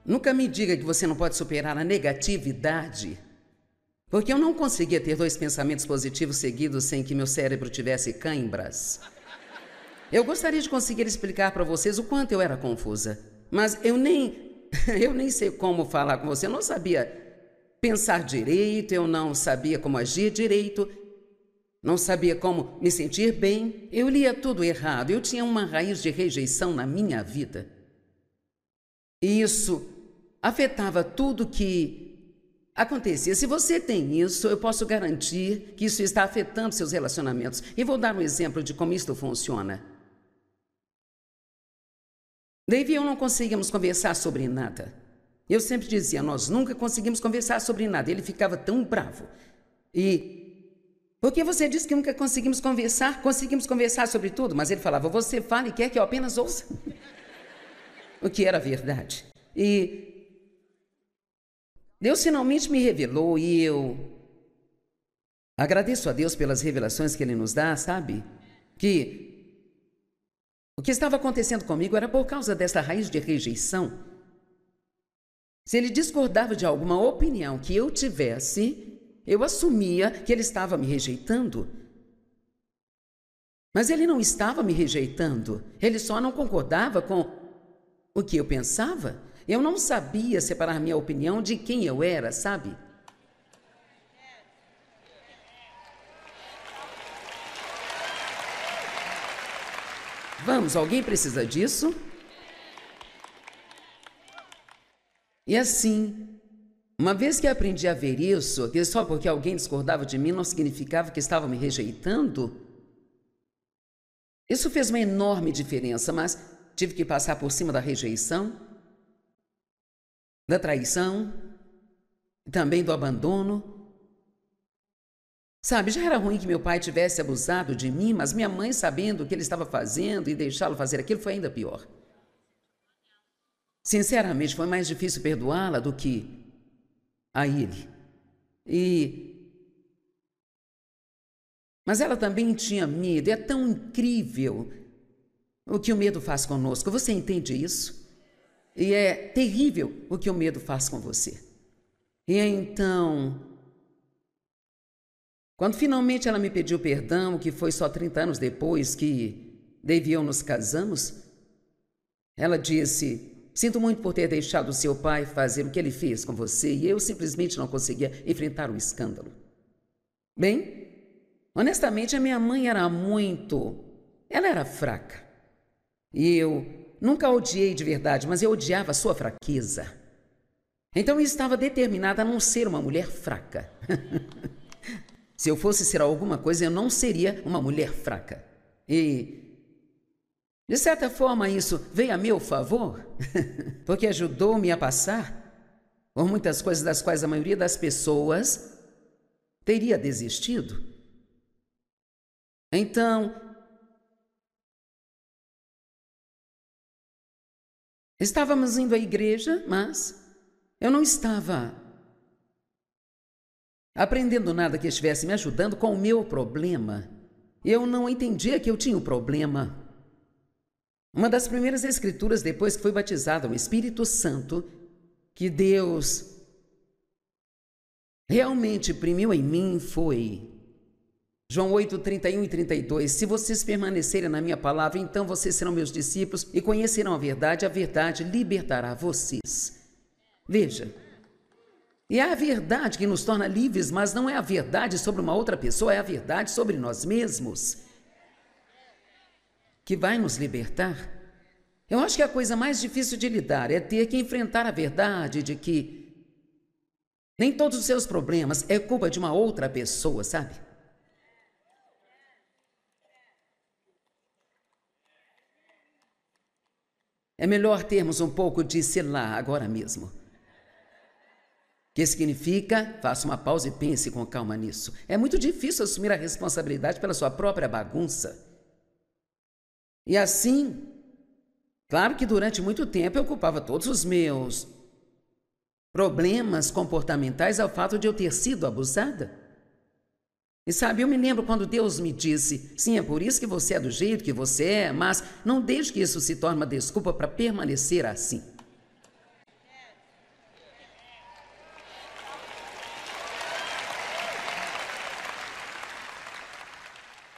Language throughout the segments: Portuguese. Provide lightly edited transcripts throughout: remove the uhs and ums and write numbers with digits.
Nunca me diga que você não pode superar a negatividade. Porque eu não conseguia ter 2 pensamentos positivos seguidos sem que meu cérebro tivesse cãibras. Eu gostaria de conseguir explicar para vocês o quanto eu era confusa. Mas eu nem sei como falar com você. Eu não sabia pensar direito, eu não sabia como agir direito, não sabia como me sentir bem. Eu lia tudo errado. Eu tinha uma raiz de rejeição na minha vida. E isso afetava tudo que acontecia. Se você tem isso, eu posso garantir que isso está afetando seus relacionamentos. E vou dar um exemplo de como isto funciona. Dave e eu não conseguíamos conversar sobre nada. Eu sempre dizia, nós nunca conseguimos conversar sobre nada. Ele ficava tão bravo. Porque você disse que nunca conseguimos conversar sobre tudo, mas ele falava, você fala e quer que eu apenas ouça. O que era verdade. E Deus finalmente me revelou e eu agradeço a Deus pelas revelações que Ele nos dá, sabe? Que o que estava acontecendo comigo era por causa dessa raiz de rejeição. Se Ele discordava de alguma opinião que eu tivesse, eu assumia que Ele estava me rejeitando. Mas Ele não estava me rejeitando, Ele só não concordava com o que eu pensava. Eu não sabia separar minha opinião de quem eu era, sabe? Vamos, alguém precisa disso? E assim, uma vez que aprendi a ver isso, que só porque alguém discordava de mim não significava que estava me rejeitando, isso fez uma enorme diferença, mas tive que passar por cima da rejeição, da traição, também do abandono. Sabe, já era ruim que meu pai tivesse abusado de mim, mas minha mãe, sabendo o que ele estava fazendo e deixá-lo fazer aquilo, foi ainda pior. Sinceramente, foi mais difícil perdoá-la do que a ele. Mas ela também tinha medo. É tão incrível o que o medo faz conosco. Você entende isso? E é terrível o que o medo faz com você. E então, quando finalmente ela me pediu perdão, que foi só 30 anos depois que Dave e eu nos casamos, ela disse, sinto muito por ter deixado seu pai fazer o que ele fez com você, e eu simplesmente não conseguia enfrentar o escândalo. Bem, honestamente, a minha mãe era ela era fraca. E eu nunca a odiei de verdade, mas eu odiava a sua fraqueza. Então eu estava determinada a não ser uma mulher fraca. Se eu fosse ser alguma coisa, eu não seria uma mulher fraca. E, de certa forma, isso veio a meu favor, porque ajudou-me a passar por muitas coisas das quais a maioria das pessoas teria desistido. Então, estávamos indo à igreja, mas eu não estava aprendendo nada que estivesse me ajudando com o meu problema. Eu não entendia que eu tinha um problema. Uma das primeiras escrituras depois que fui batizada no Espírito Santo, que Deus realmente imprimiu em mim, foi João 8, 31 e 32. Se vocês permanecerem na minha palavra, então vocês serão meus discípulos e conhecerão a verdade libertará vocês. Veja, e é a verdade que nos torna livres, mas não é a verdade sobre uma outra pessoa, é a verdade sobre nós mesmos que vai nos libertar. Eu acho que a coisa mais difícil de lidar é ter que enfrentar a verdade de que nem todos os seus problemas é culpa de uma outra pessoa, sabe? É melhor termos um pouco de sei lá agora mesmo. Que significa, faça uma pausa e pense com calma nisso. É muito difícil assumir a responsabilidade pela sua própria bagunça. E assim, claro que durante muito tempo eu culpava todos os meus problemas comportamentais ao fato de eu ter sido abusada. E sabe, eu me lembro quando Deus me disse, sim, é por isso que você é do jeito que você é, mas não deixe que isso se torne uma desculpa para permanecer assim.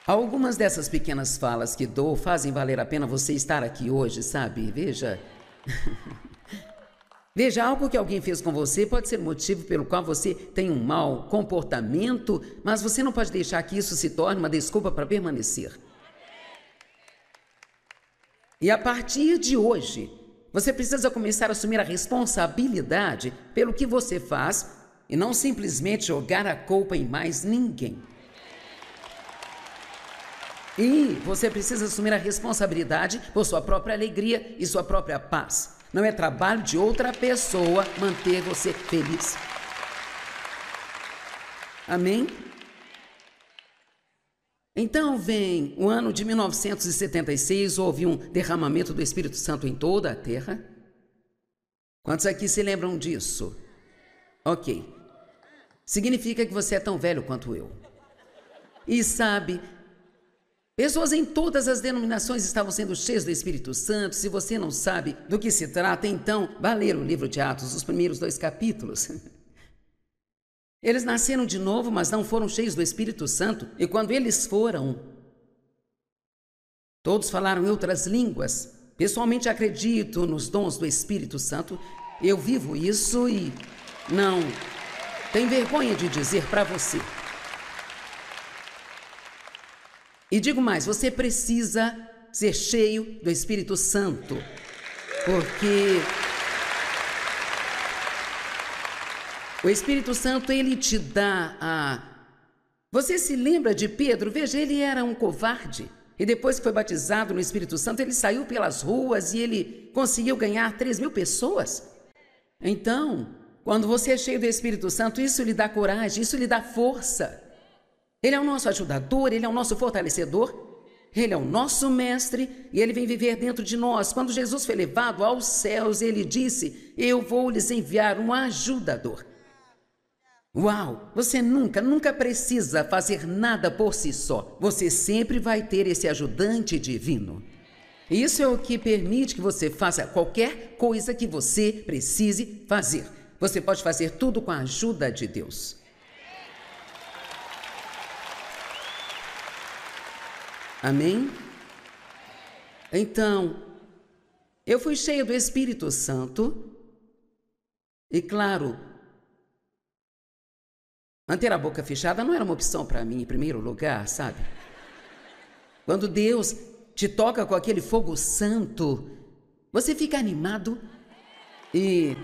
Algumas dessas pequenas falas que dou fazem valer a pena você estar aqui hoje, sabe? Veja. Veja, algo que alguém fez com você pode ser motivo pelo qual você tem um mau comportamento, mas você não pode deixar que isso se torne uma desculpa para permanecer. E a partir de hoje, você precisa começar a assumir a responsabilidade pelo que você faz e não simplesmente jogar a culpa em mais ninguém. E você precisa assumir a responsabilidade por sua própria alegria e sua própria paz. Não é trabalho de outra pessoa manter você feliz. Amém? Então vem o ano de 1976, houve um derramamento do Espírito Santo em toda a terra. Quantos aqui se lembram disso? Ok. Significa que você é tão velho quanto eu. E sabe, pessoas em todas as denominações estavam sendo cheias do Espírito Santo. Se você não sabe do que se trata, então vá ler o livro de Atos, os primeiros 2 capítulos. Eles nasceram de novo, mas não foram cheios do Espírito Santo. E quando eles foram, todos falaram em outras línguas. Pessoalmente acredito nos dons do Espírito Santo. Eu vivo isso e não tenho vergonha de dizer para você. E digo mais, você precisa ser cheio do Espírito Santo, porque o Espírito Santo, ele te dá a... Você se lembra de Pedro? Veja, ele era um covarde. E depois que foi batizado no Espírito Santo, ele saiu pelas ruas e ele conseguiu ganhar 3.000 pessoas. Então, quando você é cheio do Espírito Santo, isso lhe dá coragem, isso lhe dá força. Ele é o nosso ajudador, ele é o nosso fortalecedor, ele é o nosso mestre e ele vem viver dentro de nós. Quando Jesus foi levado aos céus, ele disse: eu vou lhes enviar um ajudador. Uau! Você nunca precisa fazer nada por si só. Você sempre vai ter esse ajudante divino. Isso é o que permite que você faça qualquer coisa que você precise fazer. Você pode fazer tudo com a ajuda de Deus. Amém? Então, eu fui cheio do Espírito Santo e, claro, manter a boca fechada não era uma opção para mim em primeiro lugar, sabe? Quando Deus te toca com aquele fogo santo, você fica animado e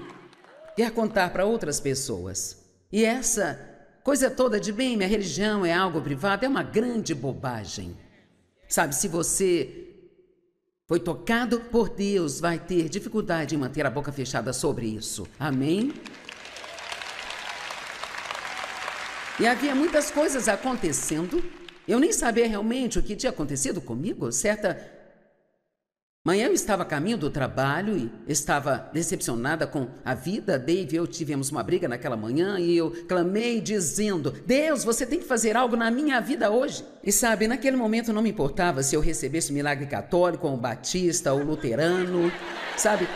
quer contar para outras pessoas. E essa coisa toda de bem, minha religião é algo privado, é uma grande bobagem. Sabe, se você foi tocado por Deus, vai ter dificuldade em manter a boca fechada sobre isso. Amém? E havia muitas coisas acontecendo. Eu nem sabia realmente o que tinha acontecido comigo. Certa manhã eu estava a caminho do trabalho e estava decepcionada com a vida. Dave e eu tivemos uma briga naquela manhã e eu clamei dizendo: Deus, você tem que fazer algo na minha vida hoje. E sabe, naquele momento não me importava se eu recebesse o milagre católico ou batista ou luterano. Sabe,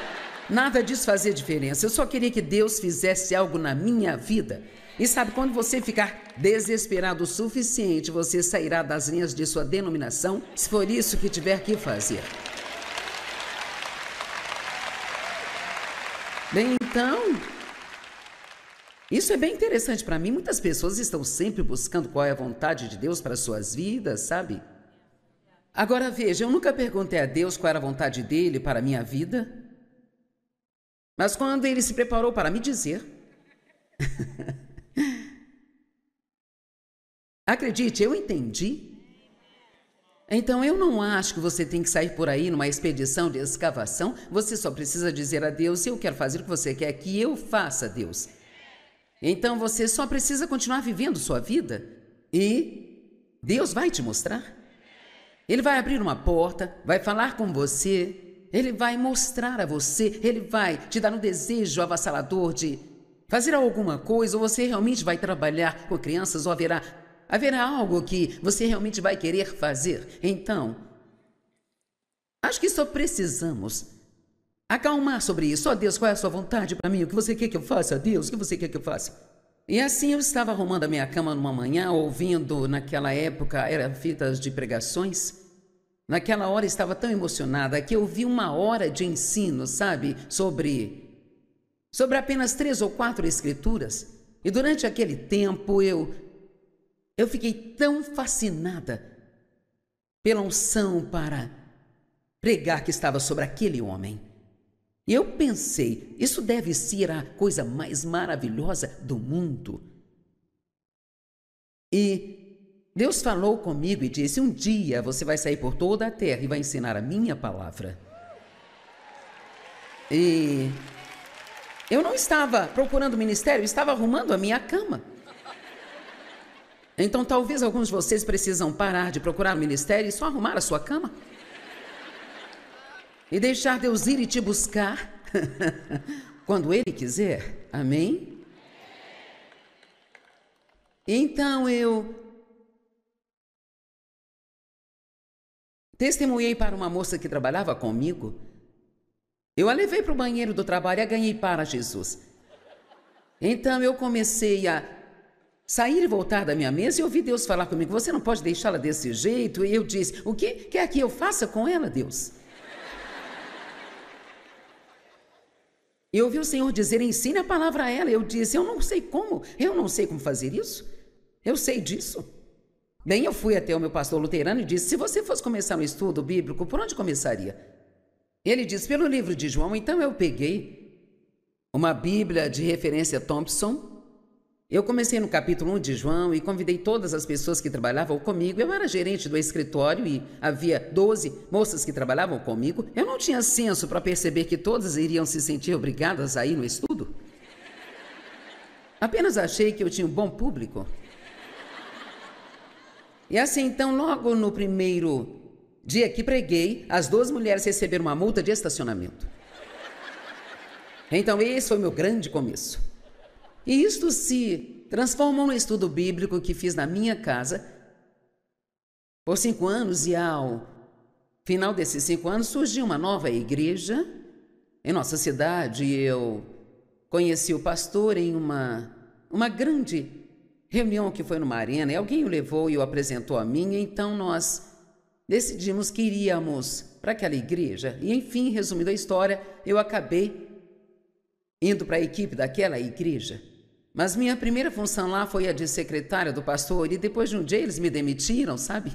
nada disso fazia diferença. Eu só queria que Deus fizesse algo na minha vida. E sabe, quando você ficar desesperado o suficiente, você sairá das linhas de sua denominação, se for isso que tiver que fazer. Bem, então, isso é bem interessante para mim. Muitas pessoas estão sempre buscando qual é a vontade de Deus para suas vidas, sabe? Agora veja, eu nunca perguntei a Deus qual era a vontade dele para a minha vida. Mas quando ele se preparou para me dizer... Acredite, eu entendi. Então eu não acho que você tem que sair por aí numa expedição de escavação. Você só precisa dizer a Deus: eu quero fazer o que você quer que eu faça, Deus. Então você só precisa continuar vivendo sua vida e Deus vai te mostrar. Ele vai abrir uma porta, vai falar com você, ele vai mostrar a você, ele vai te dar um desejo avassalador de fazer alguma coisa, ou você realmente vai trabalhar com crianças, ou haverá algo que você realmente vai querer fazer. Então, acho que só precisamos acalmar sobre isso. Ó Deus, qual é a sua vontade para mim? O que você quer que eu faça, Deus? O que você quer que eu faça? E assim eu estava arrumando a minha cama numa manhã, ouvindo, naquela época, eram fitas de pregações. Naquela hora estava tão emocionada que eu vi uma hora de ensino, sabe, sobre apenas 3 ou 4 escrituras. E durante aquele tempo eu fiquei tão fascinada pela unção para pregar que estava sobre aquele homem. E eu pensei, isso deve ser a coisa mais maravilhosa do mundo. E Deus falou comigo e disse: um dia você vai sair por toda a terra e vai ensinar a minha palavra. E eu não estava procurando ministério, eu estava arrumando a minha cama. Então talvez alguns de vocês precisam parar de procurar ministério e só arrumar a sua cama. E deixar Deus ir e te buscar quando Ele quiser. Amém? Então eu testemunhei para uma moça que trabalhava comigo. Eu a levei para o banheiro do trabalho e a ganhei para Jesus. Então eu comecei a sair e voltar da minha mesa e ouvi Deus falar comigo: você não pode deixá-la desse jeito. E eu disse: o que quer que eu faça com ela, Deus? E eu ouvi o Senhor dizer: ensine a palavra a ela. Eu disse: eu não sei como fazer isso. Eu sei disso. Bem, eu fui até o meu pastor luterano e disse: se você fosse começar um estudo bíblico, por onde começaria? Ele disse: pelo livro de João. Então eu peguei uma Bíblia de referência Thompson. Eu comecei no capítulo 1 de João e convidei todas as pessoas que trabalhavam comigo. Eu era gerente do escritório e havia 12 moças que trabalhavam comigo. Eu não tinha senso para perceber que todas iriam se sentir obrigadas a ir no estudo. Apenas achei que eu tinha um bom público. E assim, então, logo no primeiro dia que preguei, as 2 mulheres receberam uma multa de estacionamento. Então, esse foi o meu grande começo. E isto se transformou no estudo bíblico que fiz na minha casa por 5 anos, e ao final desses 5 anos surgiu uma nova igreja em nossa cidade. Eu conheci o pastor em uma grande reunião que foi numa arena, e alguém o levou e o apresentou a mim. Então nós decidimos que iríamos para aquela igreja. E enfim, resumindo a história, eu acabei indo para a equipe daquela igreja. Mas minha primeira função lá foi a de secretária do pastor, e depois de um dia eles me demitiram, sabe?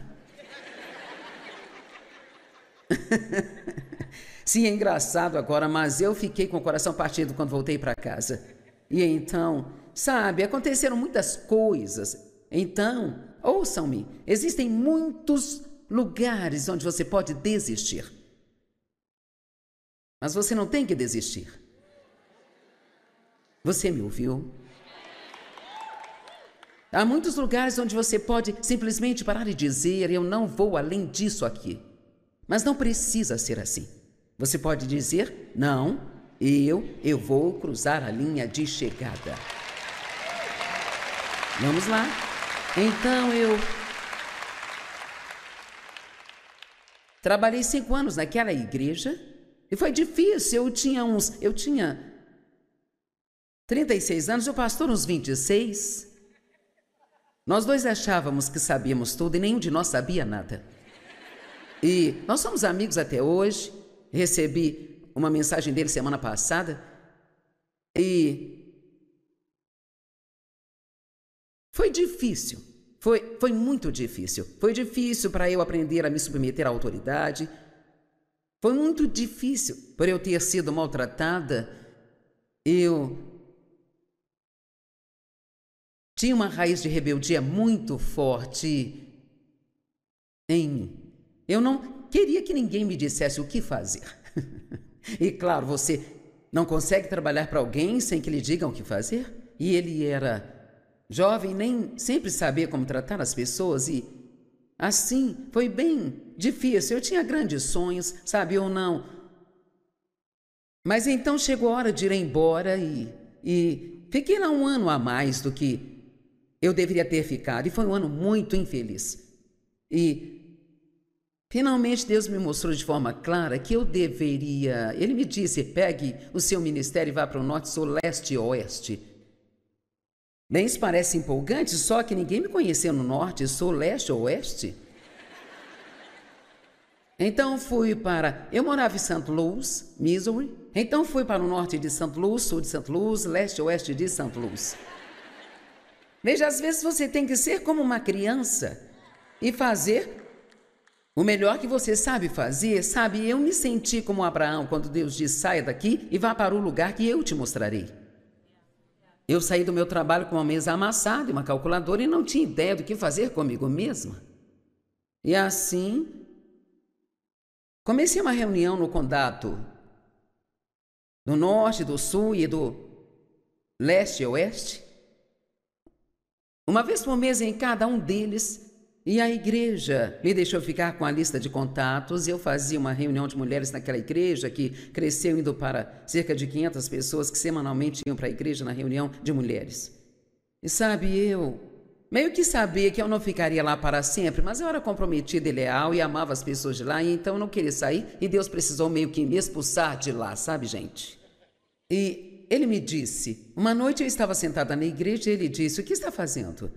Sim, é engraçado agora, mas eu fiquei com o coração partido quando voltei para casa. E então, sabe, aconteceram muitas coisas. Então, ouçam-me, existem muitos lugares onde você pode desistir. Mas você não tem que desistir. Você me ouviu? Há muitos lugares onde você pode simplesmente parar e dizer: eu não vou além disso aqui. Mas não precisa ser assim. Você pode dizer: não, eu vou cruzar a linha de chegada. Vamos lá. Então eu trabalhei 5 anos naquela igreja e foi difícil. Eu tinha 36 anos, o pastor uns 26. Nós 2 achávamos que sabíamos tudo e nenhum de nós sabia nada. E nós somos amigos até hoje. Recebi uma mensagem dele semana passada. E foi difícil. Foi muito difícil. Foi difícil para eu aprender a me submeter à autoridade. Foi muito difícil por eu ter sido maltratada. Eu tinha uma raiz de rebeldia muito forte em mim. Eu não queria que ninguém me dissesse o que fazer. E claro, você não consegue trabalhar para alguém sem que lhe digam o que fazer? E ele era jovem, nem sempre sabia como tratar as pessoas, e assim foi bem difícil. Eu tinha grandes sonhos, sabe, ou não. Mas então chegou a hora de ir embora e fiquei lá 1 ano a mais do que eu deveria ter ficado, e foi um ano muito infeliz. E finalmente Deus me mostrou de forma clara que eu deveria... Ele me disse: pegue o seu ministério e vá para o norte, sul, leste e oeste. Bem, isso parece empolgante, só que ninguém me conheceu no norte, sul, leste ou oeste. Então eu morava em St. Louis, Missouri. Então fui para o norte de St. Louis, sul de St. Louis, leste e oeste de St. Louis. Veja, às vezes você tem que ser como uma criança e fazer o melhor que você sabe fazer. Sabe, eu me senti como Abraão quando Deus diz: saia daqui e vá para o lugar que eu te mostrarei. Eu saí do meu trabalho com uma mesa amassada e uma calculadora e não tinha ideia do que fazer comigo mesma. E assim, comecei uma reunião no condado do norte, do sul e do leste e oeste. Uma vez por mês em cada um deles. E a igreja me deixou ficar com a lista de contatos. Eu fazia uma reunião de mulheres naquela igreja que cresceu indo para cerca de 500 pessoas que semanalmente iam para a igreja na reunião de mulheres. E sabe, eu meio que sabia que eu não ficaria lá para sempre, mas eu era comprometida e leal e amava as pessoas de lá, e então eu não queria sair, e Deus precisou meio que me expulsar de lá, sabe, gente? E ele me disse, uma noite eu estava sentada na igreja e ele disse: o que está fazendo?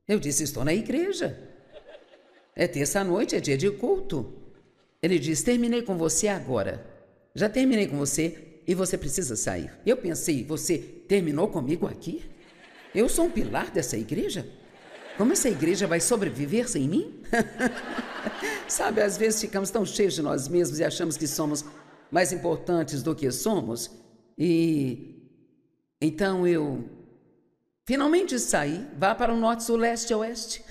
Eu disse: estou na igreja. É terça-noite, é dia de culto. Ele disse: terminei com você agora. Já terminei com você e você precisa sair. Eu pensei: você terminou comigo aqui? Eu sou um pilar dessa igreja? Como essa igreja vai sobreviver sem mim? Sabe, às vezes ficamos tão cheios de nós mesmos e achamos que somos mais importantes do que somos. E então eu finalmente saí. Vá para o norte, sul, leste e oeste.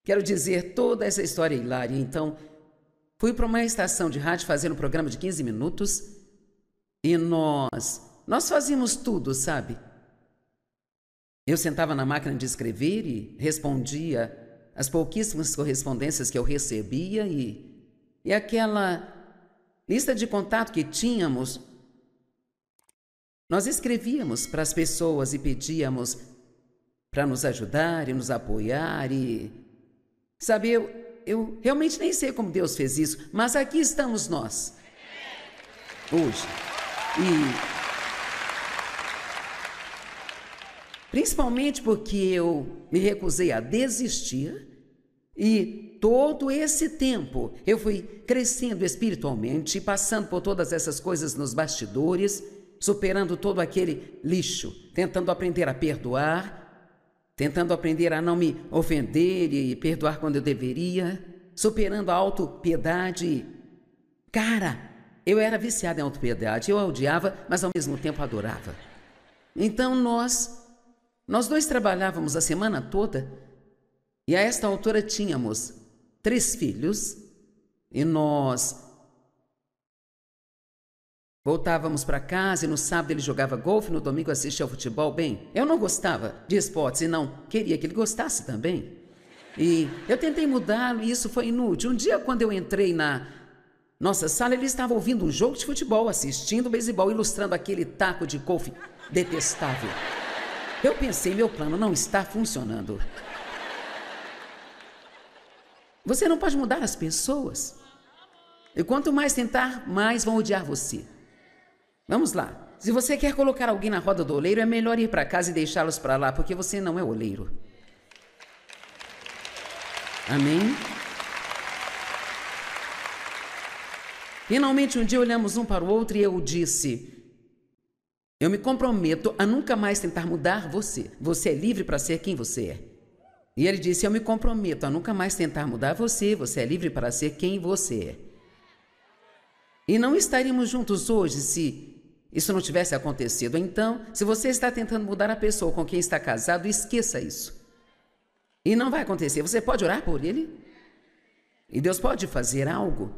Quero dizer, toda essa história é hilária. Então, fui para uma estação de rádio fazer um programa de 15 minutos e nós fazíamos tudo, sabe? Eu sentava na máquina de escrever e respondia as pouquíssimas correspondências que eu recebia e aquela lista de contato que tínhamos, nós escrevíamos para as pessoas e pedíamos para nos ajudar e nos apoiar e... Sabe, eu realmente nem sei como Deus fez isso, mas aqui estamos nós, hoje. E principalmente porque eu me recusei a desistir e todo esse tempo eu fui crescendo espiritualmente, passando por todas essas coisas nos bastidores, superando todo aquele lixo, tentando aprender a perdoar, tentando aprender a não me ofender e perdoar quando eu deveria, superando a autopiedade. Cara, eu era viciada em autopiedade, eu a odiava, mas ao mesmo tempo adorava. Então nós dois trabalhávamos a semana toda e a esta altura tínhamos 3 filhos e nós voltávamos para casa e no sábado ele jogava golfe, no domingo assistia ao futebol. Bem, eu não gostava de esportes e não queria que ele gostasse também. E eu tentei mudá-lo e isso foi inútil. Um dia, quando eu entrei na nossa sala, ele estava ouvindo um jogo de futebol, assistindo beisebol, ilustrando aquele taco de golfe detestável. Eu pensei, meu plano não está funcionando. Você não pode mudar as pessoas. E quanto mais tentar, mais vão odiar você. Vamos lá. Se você quer colocar alguém na roda do oleiro, é melhor ir para casa e deixá-los para lá, porque você não é oleiro. Amém? Finalmente, um dia olhamos um para o outro e eu disse: eu me comprometo a nunca mais tentar mudar você. Você é livre para ser quem você é. E ele disse: eu me comprometo a nunca mais tentar mudar você. Você é livre para ser quem você é. E não estaríamos juntos hoje se isso não tivesse acontecido. Então, se você está tentando mudar a pessoa com quem está casado, esqueça isso. E não vai acontecer. Você pode orar por ele? E Deus pode fazer algo.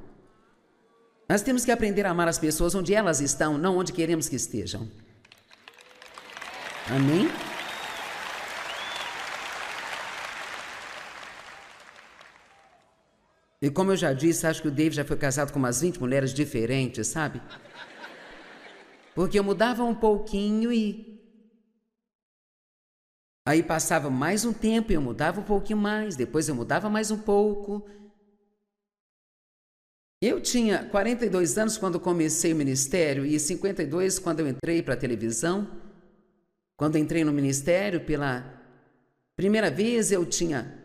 Nós temos que aprender a amar as pessoas onde elas estão, não onde queremos que estejam. Amém? E como eu já disse, acho que o David já foi casado com umas 20 mulheres diferentes, sabe? Porque eu mudava um pouquinho e... aí passava mais um tempo e eu mudava um pouquinho mais, depois eu mudava mais um pouco. Eu tinha 42 anos quando comecei o ministério e 52 quando eu entrei para a televisão. Quando entrei no ministério, pela primeira vez, eu tinha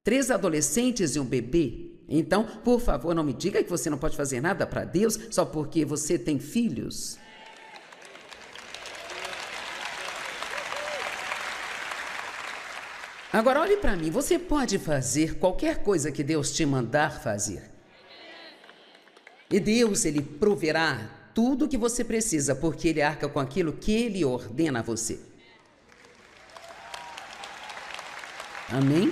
3 adolescentes e um bebê. Então, por favor, não me diga que você não pode fazer nada para Deus só porque você tem filhos. Agora, olhe para mim, você pode fazer qualquer coisa que Deus te mandar fazer. E Deus, Ele proverá tudo o que você precisa, porque Ele arca com aquilo que Ele ordena a você. Amém?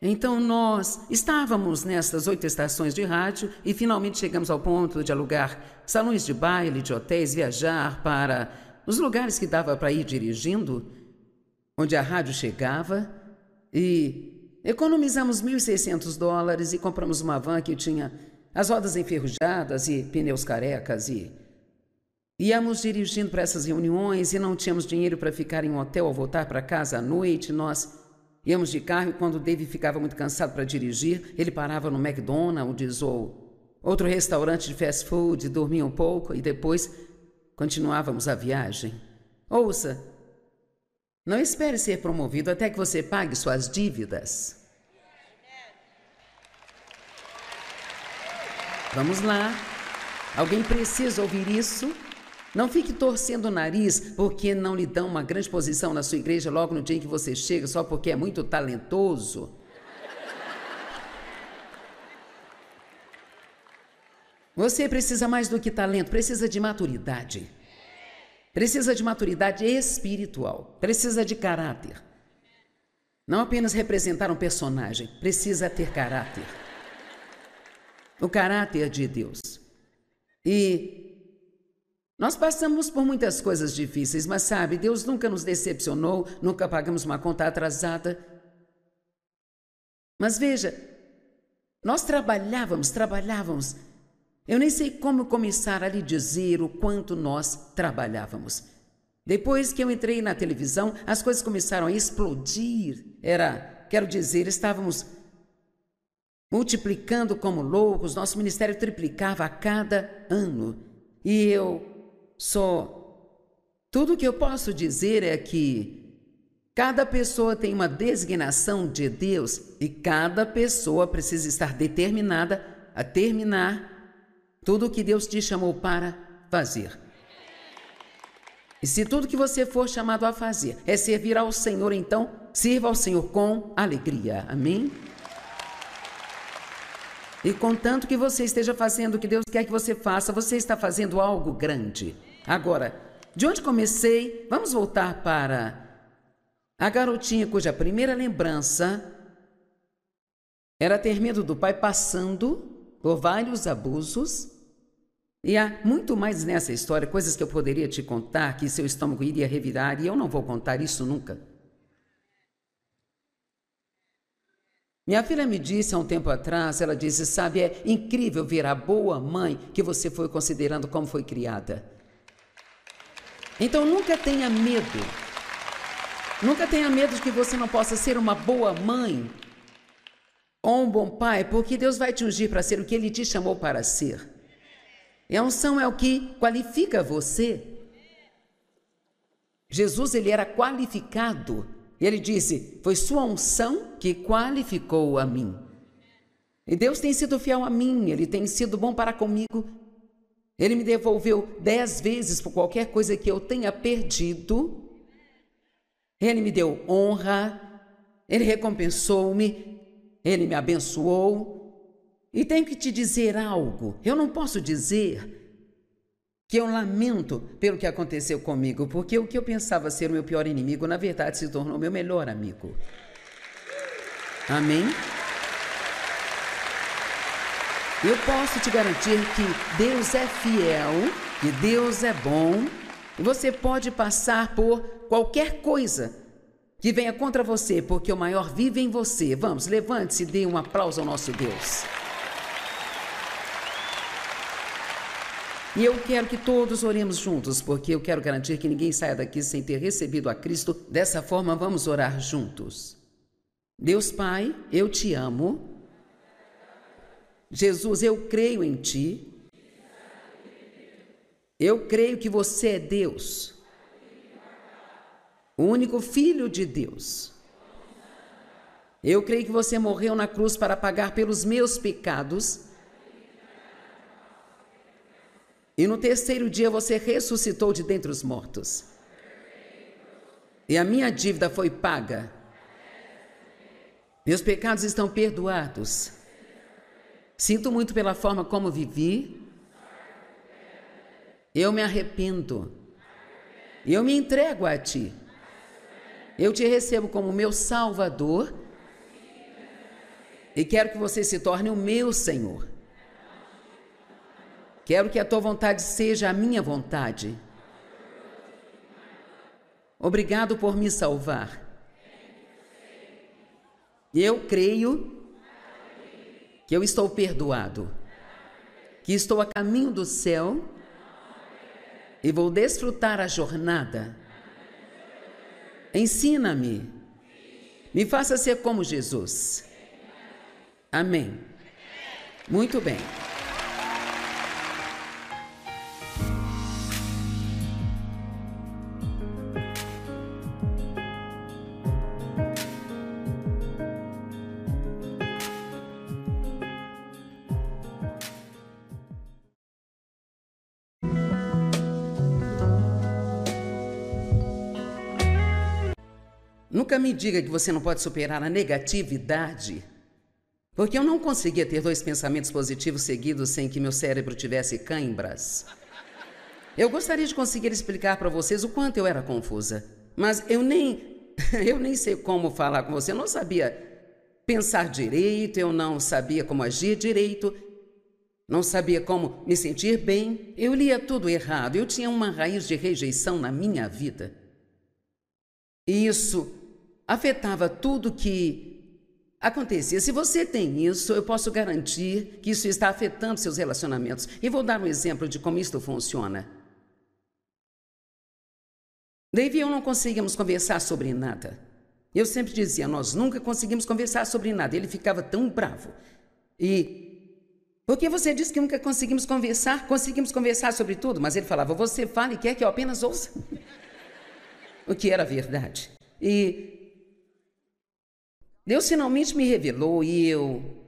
Então, nós estávamos nessas 8 estações de rádio e finalmente chegamos ao ponto de alugar salões de baile, de hotéis, viajar para os lugares que dava para ir dirigindo, onde a rádio chegava, e economizamos $1.600 e compramos uma van que tinha as rodas enferrujadas e pneus carecas, e íamos dirigindo para essas reuniões e não tínhamos dinheiro para ficar em um hotel ou voltar para casa à noite. Nós íamos de carro e quando o David ficava muito cansado para dirigir, ele parava no McDonald's ou outro restaurante de fast food, dormia um pouco e depois continuávamos a viagem. Ouça, não espere ser promovido até que você pague suas dívidas. Vamos lá. Alguém precisa ouvir isso? Não fique torcendo o nariz porque não lhe dão uma grande posição na sua igreja logo no dia em que você chega, só porque é muito talentoso. Você precisa mais do que talento, precisa de maturidade. Precisa de maturidade espiritual, precisa de caráter. Não apenas representar um personagem, precisa ter caráter. O caráter de Deus. E nós passamos por muitas coisas difíceis, mas sabe, Deus nunca nos decepcionou, nunca pagamos uma conta atrasada. Mas veja, nós trabalhávamos. Eu nem sei como começar a lhe dizer o quanto nós trabalhávamos. Depois que eu entrei na televisão, as coisas começaram a explodir. Estávamos multiplicando como loucos, nosso ministério triplicava a cada ano. E tudo que eu posso dizer é que cada pessoa tem uma designação de Deus e cada pessoa precisa estar determinada a terminar tudo o que Deus te chamou para fazer. E se tudo que você for chamado a fazer é servir ao Senhor, então sirva ao Senhor com alegria. Amém? E contanto que você esteja fazendo o que Deus quer que você faça, você está fazendo algo grande. Agora, de onde comecei, vamos voltar para a garotinha cuja primeira lembrança era ter medo do pai passando por vários abusos. E há muito mais nessa história, coisas que eu poderia te contar, que seu estômago iria revirar, e eu não vou contar isso nunca. Minha filha me disse há um tempo atrás, ela disse, sabe, é incrível ver a boa mãe que você foi considerando como foi criada. Então nunca tenha medo. Nunca tenha medo de que você não possa ser uma boa mãe ou um bom pai, porque Deus vai te ungir para ser o que Ele te chamou para ser. E a unção é o que qualifica você. Jesus, ele era qualificado. E ele disse, foi sua unção que qualificou a mim. E Deus tem sido fiel a mim, Ele tem sido bom para comigo. Ele me devolveu 10 vezes por qualquer coisa que eu tenha perdido. Ele me deu honra, Ele recompensou-me, Ele me abençoou. E tenho que te dizer algo. Eu não posso dizer que eu lamento pelo que aconteceu comigo, porque o que eu pensava ser o meu pior inimigo, na verdade, se tornou meu melhor amigo. Amém? Eu posso te garantir que Deus é fiel, que Deus é bom, e você pode passar por qualquer coisa que venha contra você, porque o maior vive em você. Vamos, levante-se e dê um aplauso ao nosso Deus. E eu quero que todos oremos juntos, porque eu quero garantir que ninguém saia daqui sem ter recebido a Cristo. Dessa forma, vamos orar juntos. Deus Pai, eu te amo. Jesus, eu creio em Ti. Eu creio que você é Deus, o único Filho de Deus. Eu creio que você morreu na cruz para pagar pelos meus pecados. E no terceiro dia você ressuscitou de dentre os mortos. E a minha dívida foi paga. Meus pecados estão perdoados. Sinto muito pela forma como vivi. Eu me arrependo. Eu me entrego a Ti. Eu Te recebo como meu Salvador. E quero que você se torne o meu Senhor. Quero que a Tua vontade seja a minha vontade. Obrigado por me salvar. Eu creio que eu estou perdoado, que estou a caminho do céu e vou desfrutar a jornada. Ensina-me, me faça ser como Jesus. Amém. Muito bem. Nunca me diga que você não pode superar a negatividade, porque eu não conseguia ter 2 pensamentos positivos seguidos sem que meu cérebro tivesse cãibras. Eu gostaria de conseguir explicar para vocês o quanto eu era confusa, mas eu nem sei como falar com você. Eu não sabia pensar direito, eu não sabia como agir direito, não sabia como me sentir bem. Eu lia tudo errado, eu tinha uma raiz de rejeição na minha vida. E isso afetava tudo que acontecia. Se você tem isso, eu posso garantir que isso está afetando seus relacionamentos. E vou dar um exemplo de como isto funciona. Dave e eu não conseguíamos conversar sobre nada. Eu sempre dizia, nós nunca conseguimos conversar sobre nada. Ele ficava tão bravo. Por que você disse que nunca conseguimos conversar? Conseguimos conversar sobre tudo, mas ele falava, você fala e quer que eu apenas ouça? O que era verdade. E Deus finalmente me revelou e eu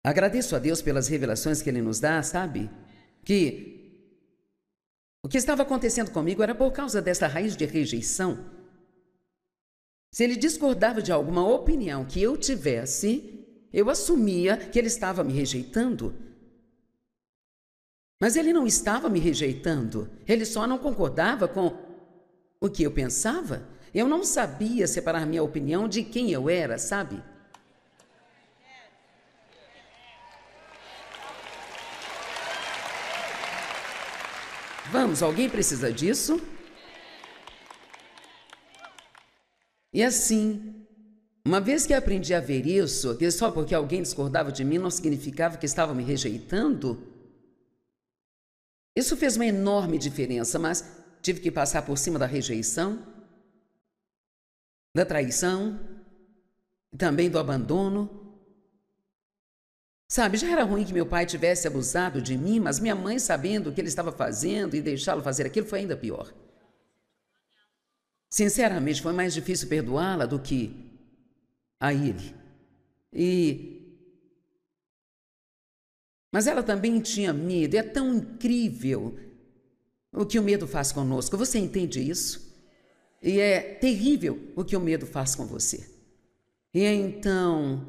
agradeço a Deus pelas revelações que Ele nos dá, sabe? Que o que estava acontecendo comigo era por causa dessa raiz de rejeição. Se Ele discordava de alguma opinião que eu tivesse, eu assumia que Ele estava me rejeitando. Mas Ele não estava me rejeitando, Ele só não concordava com o que eu pensava. Eu não sabia separar minha opinião de quem eu era, sabe? Vamos, alguém precisa disso? E assim, uma vez que aprendi a ver isso, que só porque alguém discordava de mim não significava que estava me rejeitando, isso fez uma enorme diferença, mas tive que passar por cima da rejeição, da traição, também do abandono. Sabe, já era ruim que meu pai tivesse abusado de mim, mas minha mãe, sabendo o que ele estava fazendo e deixá-lo fazer aquilo, foi ainda pior. Sinceramente, foi mais difícil perdoá-la do que a ele. Mas ela também tinha medo. É tão incrível o que o medo faz conosco. Você entende isso? E é terrível o que o medo faz com você. E então,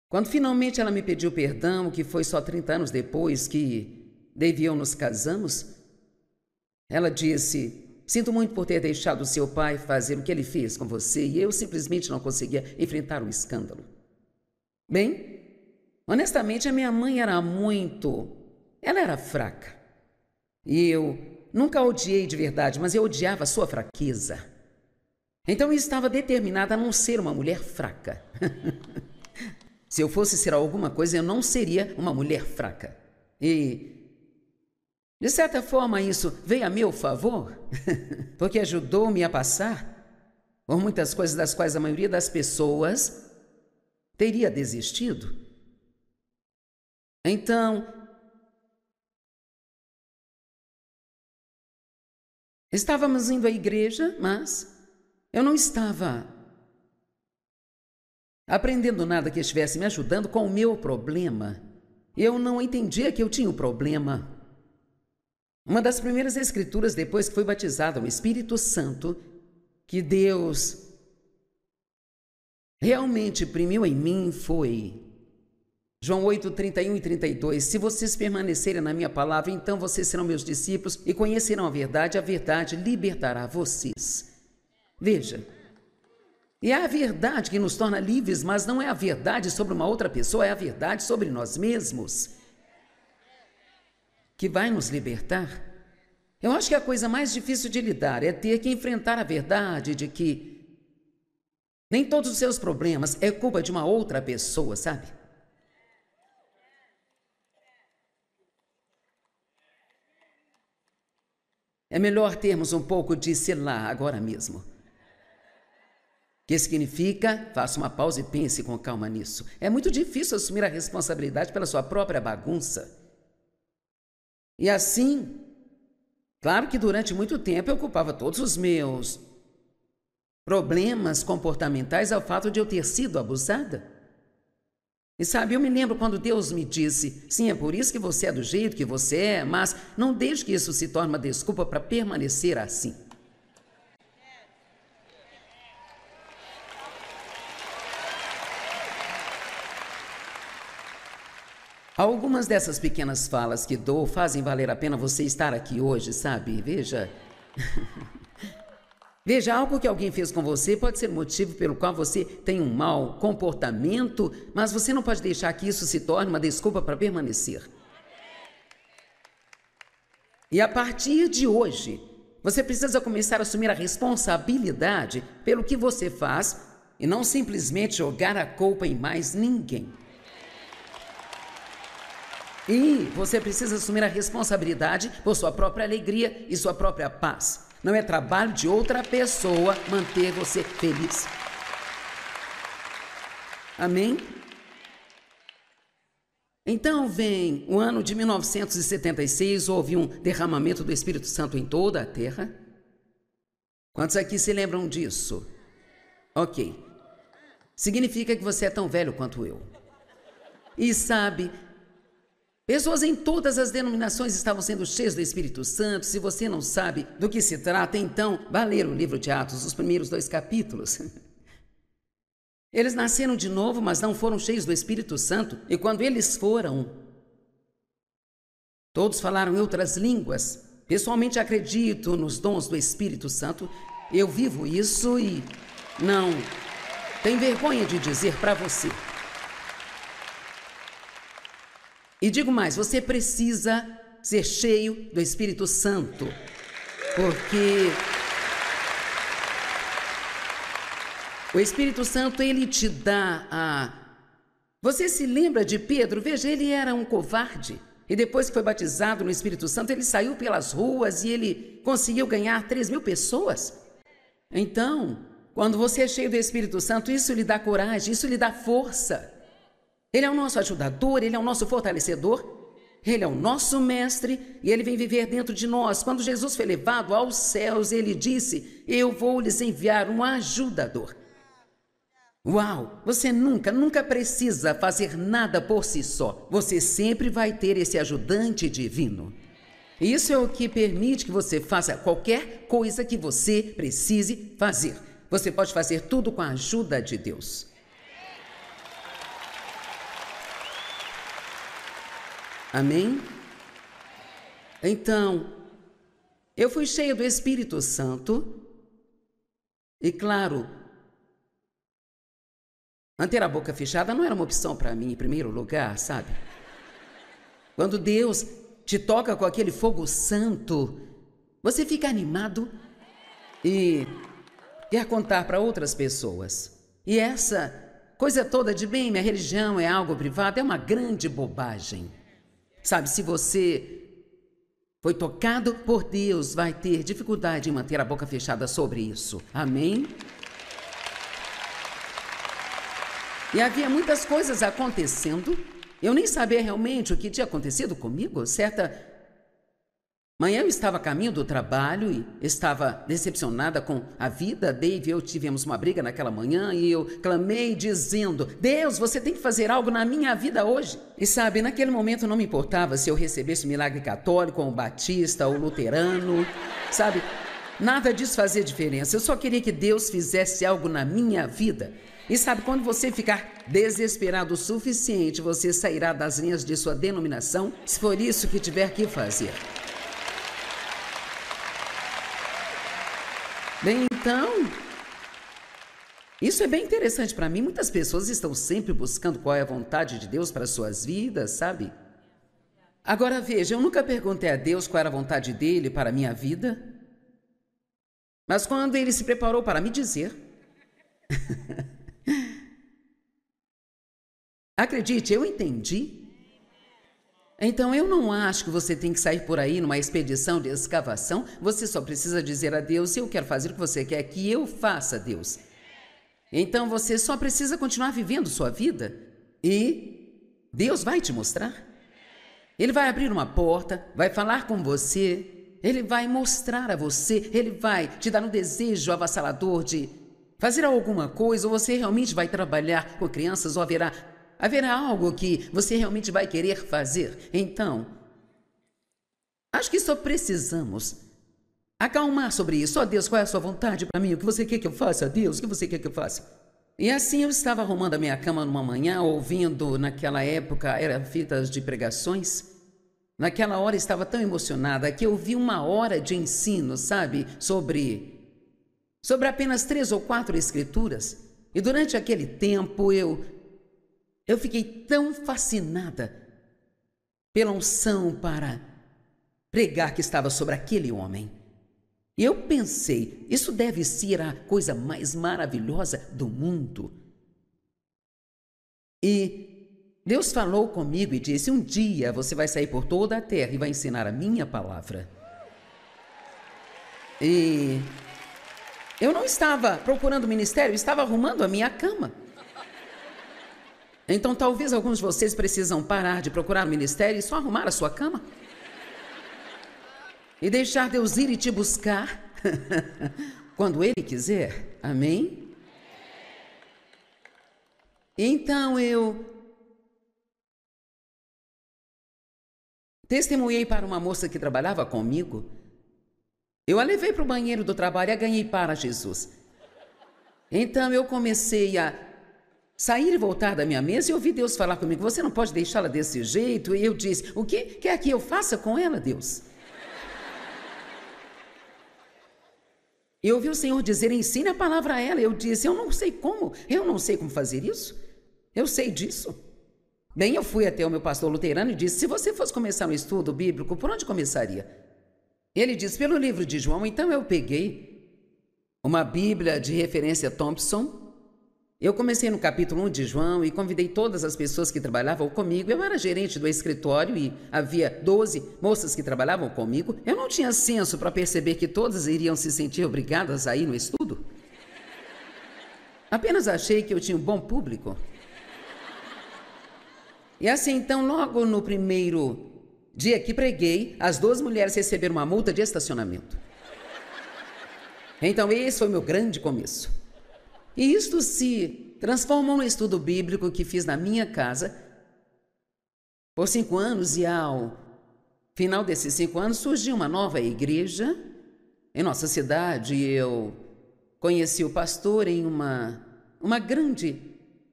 quando finalmente ela me pediu perdão, que foi só 30 anos depois que Dave e eu nos casamos, ela disse, sinto muito por ter deixado seu pai fazer o que ele fez com você, e eu simplesmente não conseguia enfrentar o escândalo. Bem, honestamente, a minha mãe era ela era fraca. E eu nunca a odiei de verdade, mas eu odiava a sua fraqueza. Então eu estava determinada a não ser uma mulher fraca. Se eu fosse ser alguma coisa, eu não seria uma mulher fraca. E, de certa forma, isso veio a meu favor, porque ajudou-me a passar por muitas coisas das quais a maioria das pessoas teria desistido. Então, Estávamos indo à igreja, mas eu não estava aprendendo nada que estivesse me ajudando com o meu problema. Eu não entendia que eu tinha um problema. Uma das primeiras escrituras depois que fui batizado no Espírito Santo, que Deus realmente imprimiu em mim, foi João 8, 31 e 32. Se vocês permanecerem na minha palavra, então vocês serão meus discípulos e conhecerão a verdade libertará vocês. Veja, e é a verdade que nos torna livres, mas não é a verdade sobre uma outra pessoa, é a verdade sobre nós mesmos que vai nos libertar. Eu acho que a coisa mais difícil de lidar é ter que enfrentar a verdade de que nem todos os seus problemas é culpa de uma outra pessoa, sabe? É melhor termos um pouco de selah agora mesmo. Que significa, faça uma pausa e pense com calma nisso. É muito difícil assumir a responsabilidade pela sua própria bagunça. E assim, claro que durante muito tempo eu culpava todos os meus problemas comportamentais ao fato de eu ter sido abusada. E sabe, eu me lembro quando Deus me disse, sim, é por isso que você é do jeito que você é, mas não deixe que isso se torne uma desculpa para permanecer assim. Algumas dessas pequenas falas que dou fazem valer a pena você estar aqui hoje, sabe? Veja. Veja, algo que alguém fez com você pode ser motivo pelo qual você tem um mau comportamento, mas você não pode deixar que isso se torne uma desculpa para permanecer. E a partir de hoje, você precisa começar a assumir a responsabilidade pelo que você faz e não simplesmente jogar a culpa em mais ninguém. E você precisa assumir a responsabilidade por sua própria alegria e sua própria paz. Não é trabalho de outra pessoa manter você feliz. Amém? Então vem o ano de 1976, houve um derramamento do Espírito Santo em toda a terra. Quantos aqui se lembram disso? Ok. Significa que você é tão velho quanto eu. E sabe, pessoas em todas as denominações estavam sendo cheias do Espírito Santo. Se você não sabe do que se trata, então vá ler o livro de Atos, os primeiros 2 capítulos. Eles nasceram de novo, mas não foram cheios do Espírito Santo. E quando eles foram, todos falaram em outras línguas. Pessoalmente acredito nos dons do Espírito Santo. Eu vivo isso e não tenho vergonha de dizer para você. E digo mais, você precisa ser cheio do Espírito Santo, porque o Espírito Santo, ele te dá a... Você se lembra de Pedro? Veja, ele era um covarde. E depois que foi batizado no Espírito Santo, ele saiu pelas ruas e ele conseguiu ganhar 3.000 pessoas. Então, quando você é cheio do Espírito Santo, isso lhe dá coragem, isso lhe dá força. Ele é o nosso ajudador, ele é o nosso fortalecedor, ele é o nosso mestre e ele vem viver dentro de nós. Quando Jesus foi levado aos céus, ele disse, eu vou lhes enviar um ajudador. Uau! Você nunca precisa fazer nada por si só. Você sempre vai ter esse ajudante divino. Isso é o que permite que você faça qualquer coisa que você precise fazer. Você pode fazer tudo com a ajuda de Deus. Amém? Então, eu fui cheio do Espírito Santo e, claro, manter a boca fechada não era uma opção para mim em primeiro lugar, sabe? Quando Deus te toca com aquele fogo santo, você fica animado e quer contar para outras pessoas. E essa coisa toda de bem, minha religião é algo privado, é uma grande bobagem. Sabe, se você foi tocado por Deus, vai ter dificuldade em manter a boca fechada sobre isso. Amém? E havia muitas coisas acontecendo. Eu nem sabia realmente o que tinha acontecido comigo. Manhã eu estava a caminho do trabalho e estava decepcionada com a vida. Dave e eu tivemos uma briga naquela manhã e eu clamei dizendo: Deus, você tem que fazer algo na minha vida hoje. E sabe, naquele momento não me importava se eu recebesse o milagre católico ou batista ou luterano, sabe? Nada disso fazia diferença. Eu só queria que Deus fizesse algo na minha vida. E sabe, quando você ficar desesperado o suficiente, você sairá das linhas de sua denominação, se for isso que tiver que fazer. Bem, então, isso é bem interessante para mim. Muitas pessoas estão sempre buscando qual é a vontade de Deus para suas vidas, sabe? Agora veja, eu nunca perguntei a Deus qual era a vontade dele para a minha vida, mas quando ele se preparou para me dizer, acredite, eu entendi. Então, eu não acho que você tem que sair por aí numa expedição de escavação. Você só precisa dizer a Deus: eu quero fazer o que você quer que eu faça, Deus. Então, você só precisa continuar vivendo sua vida e Deus vai te mostrar. Ele vai abrir uma porta, vai falar com você, Ele vai mostrar a você, Ele vai te dar um desejo avassalador de fazer alguma coisa, ou você realmente vai trabalhar com crianças, ou haverá algo que você realmente vai querer fazer. Então, acho que só precisamos acalmar sobre isso. Ó Deus, qual é a sua vontade para mim? O que você quer que eu faça, Deus? O que você quer que eu faça? E assim eu estava arrumando a minha cama numa manhã, ouvindo, naquela época, eram fitas de pregações. Naquela hora estava tão emocionada que eu vi uma hora de ensino, sabe, sobre apenas 3 ou 4 escrituras. E durante aquele tempo eu fiquei tão fascinada pela unção para pregar que estava sobre aquele homem. E eu pensei, isso deve ser a coisa mais maravilhosa do mundo. E Deus falou comigo e disse: um dia você vai sair por toda a terra e vai ensinar a minha palavra. E eu não estava procurando ministério, eu estava arrumando a minha cama. Então, talvez alguns de vocês precisam parar de procurar o ministério e só arrumar a sua cama. E deixar Deus ir e te buscar quando Ele quiser. Amém? Então, eu testemunhei para uma moça que trabalhava comigo. Eu a levei para o banheiro do trabalho e a ganhei para Jesus. Então, eu comecei a sair e voltar da minha mesa e ouvi Deus falar comigo: você não pode deixá-la desse jeito. E eu disse: o que quer que eu faça com ela, Deus? E eu ouvi o Senhor dizer: ensine a palavra a ela. Eu disse: eu não sei como fazer isso. Eu sei disso. Bem, eu fui até o meu pastor luterano e disse: se você fosse começar um estudo bíblico, por onde começaria? Ele disse: pelo livro de João. Então eu peguei uma Bíblia de referência Thompson. Eu comecei no capítulo 1 de João e convidei todas as pessoas que trabalhavam comigo. Eu era gerente do escritório e havia 12 moças que trabalhavam comigo. Eu não tinha senso para perceber que todas iriam se sentir obrigadas a ir no estudo. Apenas achei que eu tinha um bom público. E assim, então, logo no primeiro dia que preguei, as 2 mulheres receberam uma multa de estacionamento. Então, esse foi o meu grande começo. E isto se transformou no estudo bíblico que fiz na minha casa por 5 anos, e ao final desses 5 anos surgiu uma nova igreja em nossa cidade. Eu conheci o pastor em uma grande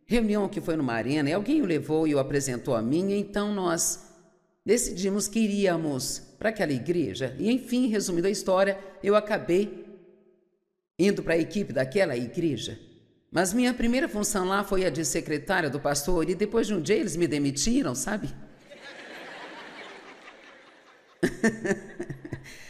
reunião que foi numa arena, e alguém o levou e o apresentou a mim. Então nós decidimos que iríamos para aquela igreja. E enfim, resumindo a história, eu acabei indo para a equipe daquela igreja. Mas minha primeira função lá foi a de secretária do pastor, e depois de um dia eles me demitiram, sabe?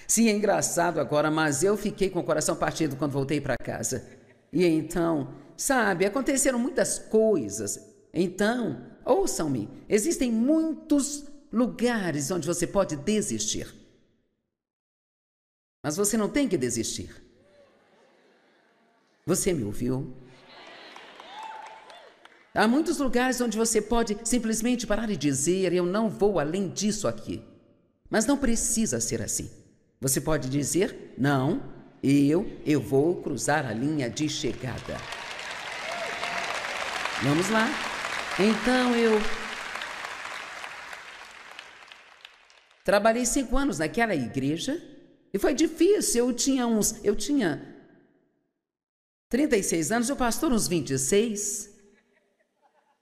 Sim, é engraçado agora, mas eu fiquei com o coração partido quando voltei para casa. E então, sabe, aconteceram muitas coisas. Então, ouçam-me, existem muitos lugares onde você pode desistir. Mas você não tem que desistir. Você me ouviu? Há muitos lugares onde você pode simplesmente parar e dizer: eu não vou além disso aqui. Mas não precisa ser assim. Você pode dizer, não, eu vou cruzar a linha de chegada. Vamos lá. Então eu trabalhei 5 anos naquela igreja e foi difícil. Eu tinha 36 anos, o pastor uns 26.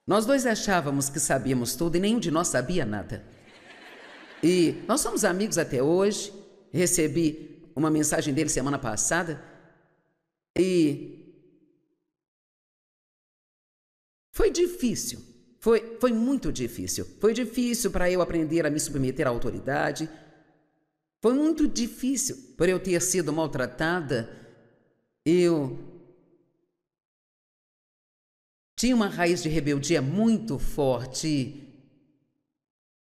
Nós dois achávamos que sabíamos tudo e nenhum de nós sabia nada. E nós somos amigos até hoje. Recebi uma mensagem dele semana passada e foi difícil. Foi muito difícil. Foi difícil para eu aprender a me submeter à autoridade. Foi muito difícil por eu ter sido maltratada. Eu tinha uma raiz de rebeldia muito forte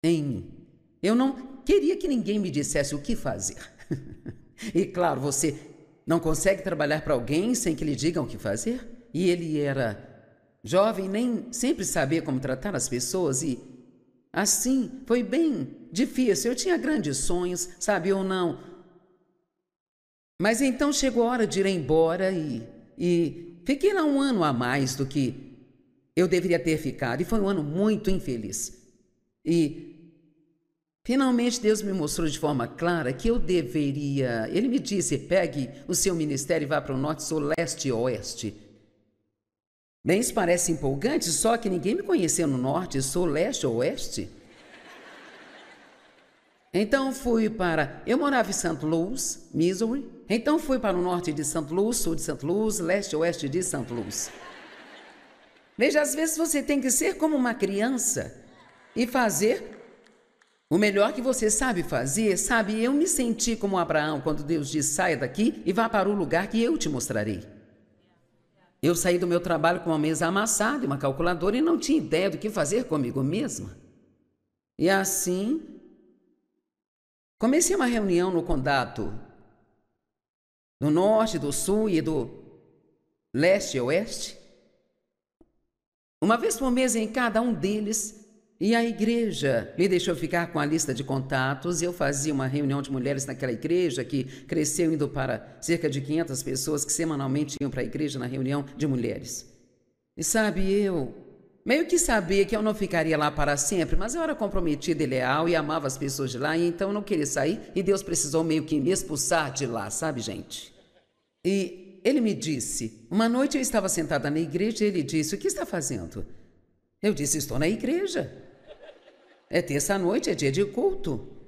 em mim. Eu não queria que ninguém me dissesse o que fazer. E claro, você não consegue trabalhar para alguém sem que lhe digam o que fazer? E ele era jovem, nem sempre sabia como tratar as pessoas e assim foi bem difícil. Eu tinha grandes sonhos, sabe ou não? Mas então chegou a hora de ir embora e fiquei lá 1 ano a mais do que eu deveria ter ficado. E foi um ano muito infeliz. E finalmente Deus me mostrou de forma clara que eu deveria... Ele me disse, pegue o seu ministério e vá para o norte, sul, leste e oeste. Bem, isso parece empolgante, só que ninguém me conheceu no norte, sul, leste ou oeste. Então fui para... Eu morava em St. Louis, Missouri. Então fui para o norte de St. Louis, sul de St. Louis, leste e oeste de St. Louis. Veja, às vezes você tem que ser como uma criança e fazer o melhor que você sabe fazer. Sabe, eu me senti como Abraão quando Deus disse, saia daqui e vá para o lugar que eu te mostrarei. Eu saí do meu trabalho com uma mesa amassada e uma calculadora e não tinha ideia do que fazer comigo mesma. E assim, comecei uma reunião no condado do norte, do sul e do leste e oeste. Uma vez por mês em cada um deles, e a igreja me deixou ficar com a lista de contatos. Eu fazia uma reunião de mulheres naquela igreja que cresceu indo para cerca de 500 pessoas que semanalmente iam para a igreja na reunião de mulheres. E sabe, eu meio que sabia que eu não ficaria lá para sempre, mas eu era comprometida e leal e amava as pessoas de lá, e então eu não queria sair e Deus precisou meio que me expulsar de lá, sabe, gente? E ele me disse, uma noite eu estava sentada na igreja e ele disse, o que está fazendo? Eu disse, estou na igreja. É terça-noite, é dia de culto.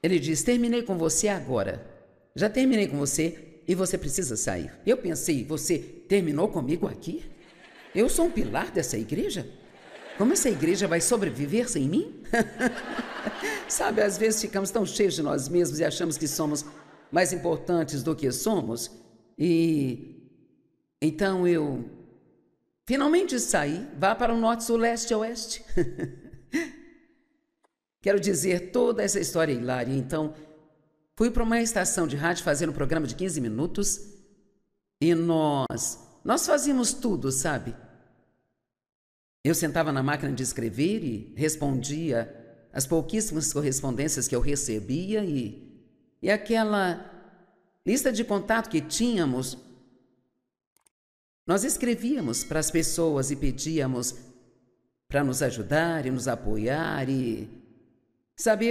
Ele disse, terminei com você agora. Já terminei com você e você precisa sair. Eu pensei, você terminou comigo aqui? Eu sou um pilar dessa igreja? Como essa igreja vai sobreviver sem mim? Sabe, às vezes ficamos tão cheios de nós mesmos e achamos que somos mais importantes do que somos. E então eu finalmente saí, vá para o norte, sul, leste e oeste. Quero dizer, toda essa história é hilária. Então, fui para uma estação de rádio fazer um programa de 15 minutos e nós fazíamos tudo, sabe? Eu sentava na máquina de escrever e respondia as pouquíssimas correspondências que eu recebia e aquela lista de contato que tínhamos, nós escrevíamos para as pessoas e pedíamos para nos ajudar e nos apoiar e... Sabe,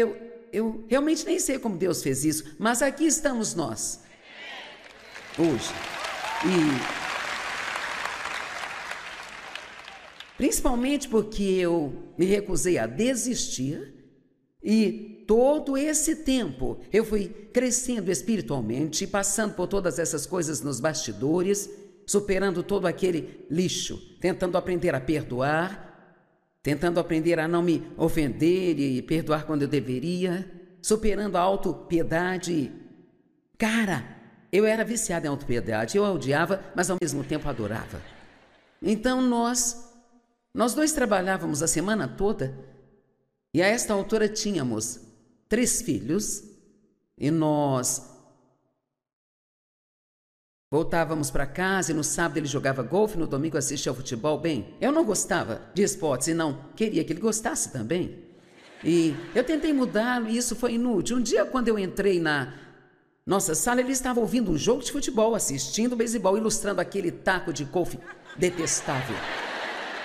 eu realmente nem sei como Deus fez isso, mas aqui estamos nós, hoje. E principalmente porque eu me recusei a desistir e todo esse tempo eu fui crescendo espiritualmente, passando por todas essas coisas nos bastidores, superando todo aquele lixo, tentando aprender a perdoar, tentando aprender a não me ofender e perdoar quando eu deveria, superando a autopiedade. Cara, eu era viciada em autopiedade, eu a odiava, mas ao mesmo tempo adorava. Então nós dois trabalhávamos a semana toda e a esta altura tínhamos 3 filhos e nós voltávamos para casa e no sábado ele jogava golfe, no domingo assistia ao futebol. Bem, eu não gostava de esportes e não queria que ele gostasse também. E eu tentei mudá-lo e isso foi inútil. Um dia, quando eu entrei na nossa sala, ele estava ouvindo um jogo de futebol, assistindo beisebol, ilustrando aquele taco de golfe detestável.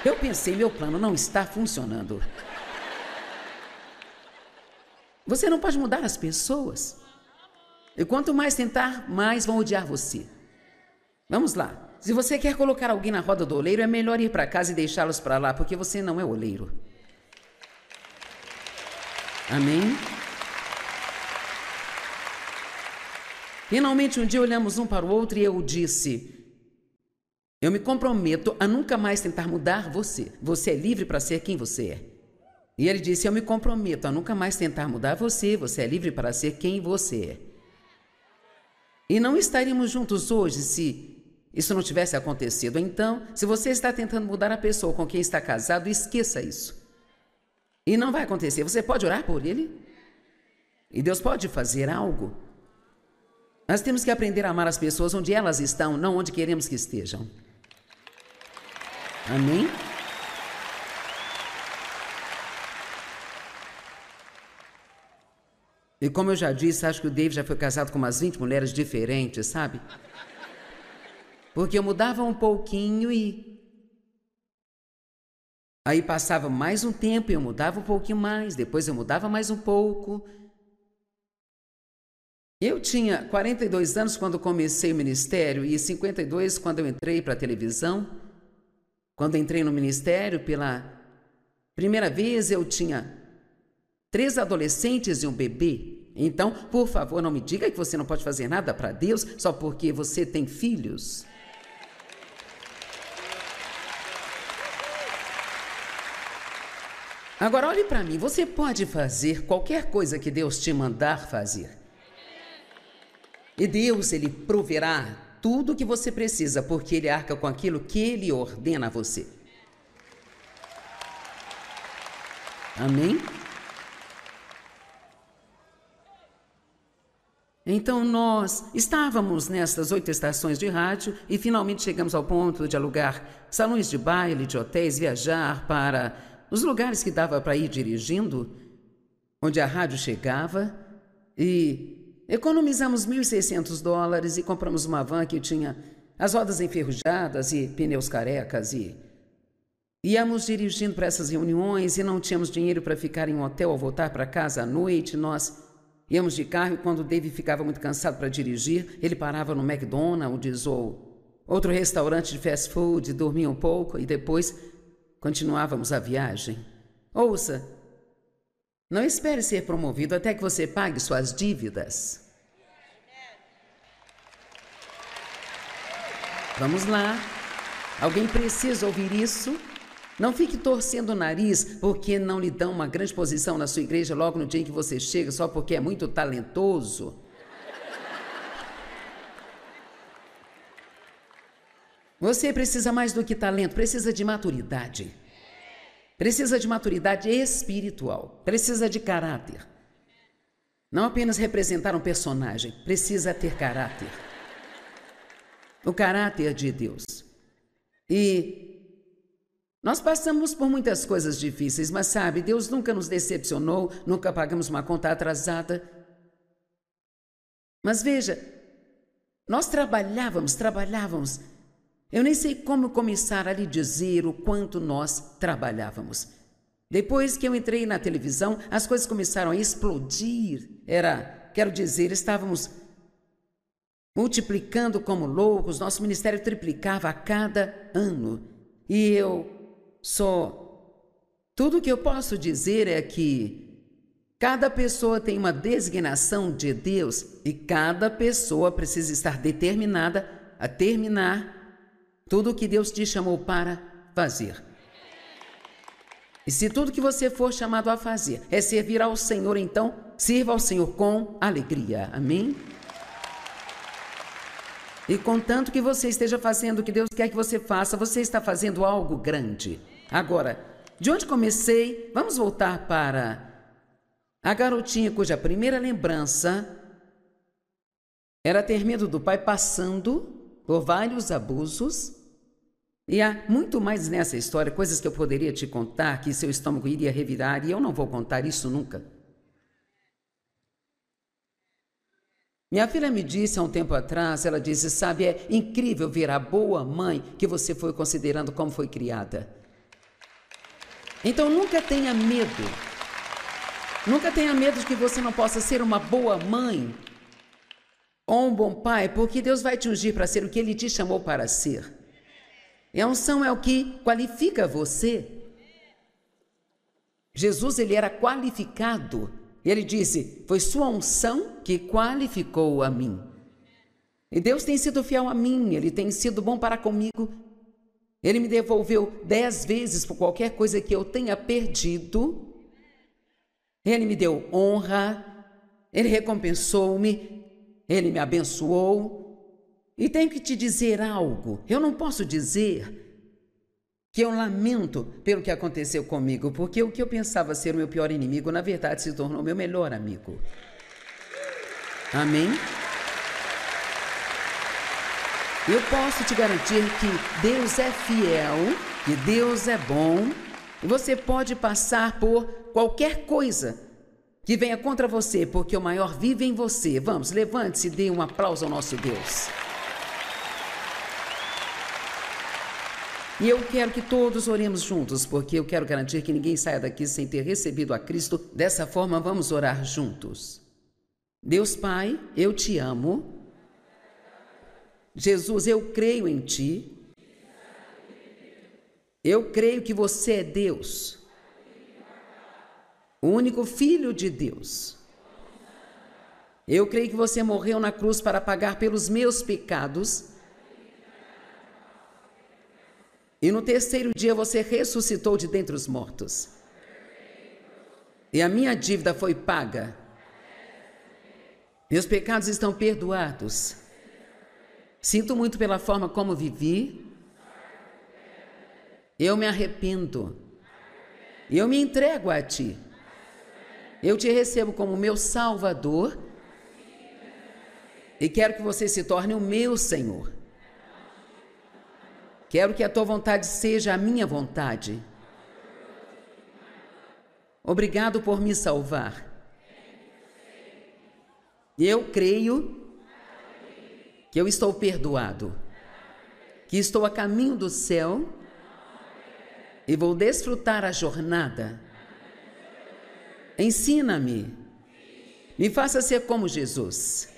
Eu pensei, meu plano não está funcionando. Você não pode mudar as pessoas. E quanto mais tentar, mais vão odiar você. Vamos lá. Se você quer colocar alguém na roda do oleiro, é melhor ir para casa e deixá-los para lá, porque você não é oleiro. Amém? Finalmente, um dia olhamos um para o outro e eu disse: eu me comprometo a nunca mais tentar mudar você. Você é livre para ser quem você é. E ele disse: eu me comprometo a nunca mais tentar mudar você. Você é livre para ser quem você é. E não estaríamos juntos hoje se isso não tivesse acontecido. Então, se você está tentando mudar a pessoa com quem está casado, esqueça isso. E não vai acontecer. Você pode orar por ele? E Deus pode fazer algo. Nós temos que aprender a amar as pessoas onde elas estão, não onde queremos que estejam. Amém? E como eu já disse, acho que o David já foi casado com umas 20 mulheres diferentes, sabe? Porque eu mudava um pouquinho e... aí passava mais um tempo e eu mudava um pouquinho mais, depois eu mudava mais um pouco. Eu tinha 42 anos quando comecei o ministério e 52 quando eu entrei para a televisão. Quando entrei no ministério pela primeira vez, eu tinha 3 adolescentes e um bebê. Então, por favor, não me diga que você não pode fazer nada para Deus só porque você tem filhos. Agora, olhe para mim. Você pode fazer qualquer coisa que Deus te mandar fazer. E Deus, Ele proverá tudo o que você precisa, porque Ele arca com aquilo que Ele ordena a você. Amém? Então, nós estávamos nessas 8 estações de rádio e finalmente chegamos ao ponto de alugar salões de baile, de hotéis, viajar para os lugares que dava para ir dirigindo, onde a rádio chegava, e economizamos $1.600 e compramos uma van que tinha as rodas enferrujadas e pneus carecas e íamos dirigindo para essas reuniões e não tínhamos dinheiro para ficar em um hotel ao voltar para casa à noite. Nós íamos de carro e quando o David ficava muito cansado para dirigir, ele parava no McDonald's ou outro restaurante de fast food, dormia um pouco e depois continuávamos a viagem. Ouça, não espere ser promovido até que você pague suas dívidas. Vamos lá. Alguém precisa ouvir isso? Não fique torcendo o nariz porque não lhe dão uma grande posição na sua igreja logo no dia em que você chega, só porque é muito talentoso. Você precisa mais do que talento, precisa de maturidade. Precisa de maturidade espiritual, precisa de caráter. Não apenas representar um personagem, precisa ter caráter. O caráter de Deus. E nós passamos por muitas coisas difíceis, mas sabe, Deus nunca nos decepcionou, nunca pagamos uma conta atrasada. Mas veja, nós trabalhávamos. Eu nem sei como começar a lhe dizer o quanto nós trabalhávamos. Depois que eu entrei na televisão, as coisas começaram a explodir. Quero dizer, estávamos multiplicando como loucos, nosso ministério triplicava a cada ano. E tudo o que eu posso dizer é que cada pessoa tem uma designação de Deus e cada pessoa precisa estar determinada a terminar tudo o que Deus te chamou para fazer. E se tudo que você for chamado a fazer é servir ao Senhor, então sirva ao Senhor com alegria. Amém? E contanto que você esteja fazendo o que Deus quer que você faça, você está fazendo algo grande. Agora, de onde comecei, vamos voltar para a garotinha cuja primeira lembrança era ter medo do pai passando por vários abusos. E há muito mais nessa história, coisas que eu poderia te contar, que seu estômago iria revirar, e eu não vou contar isso nunca. Minha filha me disse há um tempo atrás, ela disse, sabe, é incrível ver a boa mãe que você foi considerando como foi criada. Então nunca tenha medo. Nunca tenha medo de que você não possa ser uma boa mãe ou um bom pai, porque Deus vai te ungir para ser o que Ele te chamou para ser. E a unção é o que qualifica você. Jesus, ele era qualificado. Ele disse, foi sua unção que qualificou a mim. E Deus tem sido fiel a mim, Ele tem sido bom para comigo. Ele me devolveu 10 vezes por qualquer coisa que eu tenha perdido. Ele me deu honra, Ele recompensou-me, Ele me abençoou. E tenho que te dizer algo. Eu não posso dizer que eu lamento pelo que aconteceu comigo, porque o que eu pensava ser o meu pior inimigo, na verdade, se tornou meu melhor amigo. Amém? Eu posso te garantir que Deus é fiel, que Deus é bom, e você pode passar por qualquer coisa que venha contra você, porque o maior vive em você. Vamos, levante-se e dê um aplauso ao nosso Deus. E eu quero que todos oremos juntos, porque eu quero garantir que ninguém saia daqui sem ter recebido a Cristo. Dessa forma, vamos orar juntos. Deus Pai, eu te amo. Jesus, eu creio em ti. Eu creio que você é Deus, o único Filho de Deus. Eu creio que você morreu na cruz para pagar pelos meus pecados. E no terceiro dia você ressuscitou de dentre os mortos. E a minha dívida foi paga. Meus pecados estão perdoados. Sinto muito pela forma como vivi. Eu me arrependo. Eu me entrego a ti. Eu te recebo como meu Salvador. E quero que você se torne o meu Senhor. Quero que a tua vontade seja a minha vontade. Obrigado por me salvar. Eu creio que eu estou perdoado, que estou a caminho do céu e vou desfrutar a jornada. Ensina-me, me faça ser como Jesus.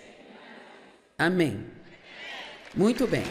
Amém. Muito bem.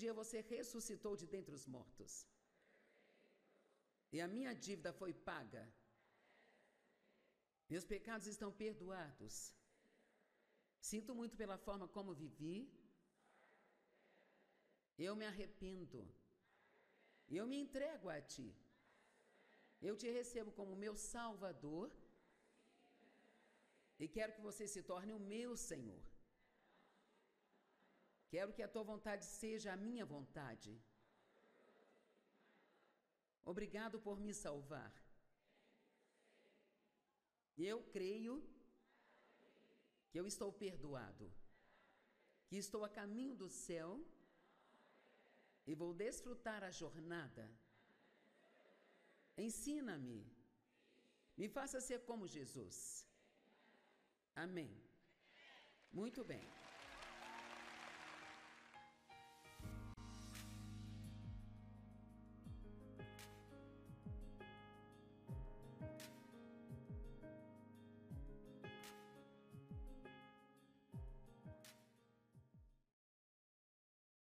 dia você ressuscitou de dentre os mortos. E a minha dívida foi paga. Meus pecados estão perdoados. Sinto muito pela forma como vivi. Eu me arrependo. Eu me entrego a Ti. Eu Te recebo como meu Salvador e quero que você se torne o meu Senhor. Quero que a Tua vontade seja a minha vontade. Obrigado por me salvar. Eu creio que eu estou perdoado, que estou a caminho do céu e vou desfrutar a jornada. Ensina-me, me faça ser como Jesus. Amém. Muito bem.